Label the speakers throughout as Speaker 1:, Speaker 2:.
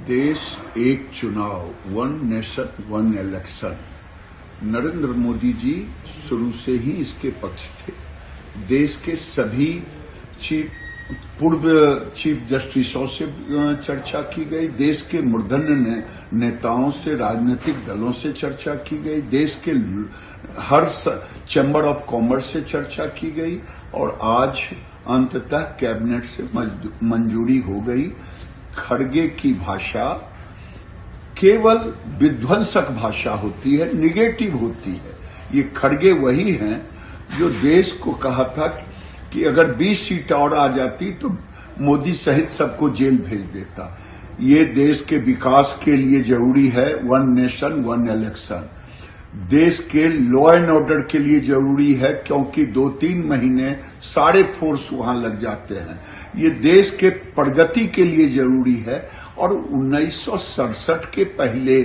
Speaker 1: देश एक चुनाव, one nation one election. Narendra Modi ji शुरू से ही इसके पक्ष थे। देश के सभी पूर्व चीफ जस्टिसों से चर्चा की गई, देश के मूर्धन्य नेताओं से, राजनीतिक दलों से चर्चा की गई, देश के हर चैम्बर ऑफ कॉमर्स से चर्चा की गई और आज अंततः कैबिनेट से मंजूरी हो गई। खड़गे की भाषा केवल विध्वंसक भाषा होती है, निगेटिव होती है। ये खड़गे वही हैं जो देश को कहा था कि अगर 20 सीट और आ जाती तो मोदी सहित सबको जेल भेज देता। ये देश के विकास के लिए जरूरी है वन नेशन वन इलेक्शन। देश के लॉ एंड ऑर्डर के लिए जरूरी है, क्योंकि 2-3 महीने सारे फोर्स वहां लग जाते हैं। ये देश के प्रगति के लिए जरूरी है। और 1967 के पहले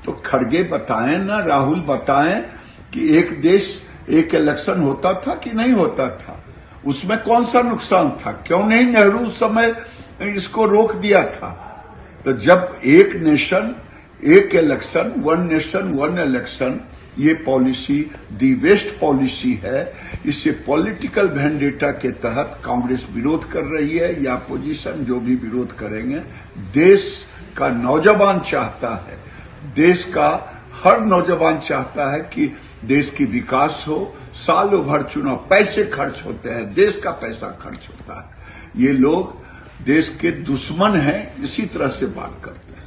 Speaker 1: तो खड़गे बताएं ना, राहुल बताएं कि एक देश एक इलेक्शन होता था कि नहीं होता था, उसमें कौन सा नुकसान था? क्यों नहीं नेहरू उस समय इसको रोक दिया था? तो जब एक नेशन एक election, one nation one election, ये पॉलिसी दी वेस्ट पॉलिसी है। इसे पॉलिटिकल वेंडेटा के तहत कांग्रेस विरोध कर रही है या अपोजिशन, जो भी विरोध करेंगे। देश का नौजवान चाहता है, देश का हर नौजवान चाहता है कि देश की विकास हो। सालों भर चुनाव, पैसे खर्च होते हैं, देश का पैसा खर्च होता है। ये लोग देश के दुश्मन हैं, इसी तरह से बात करते हैं।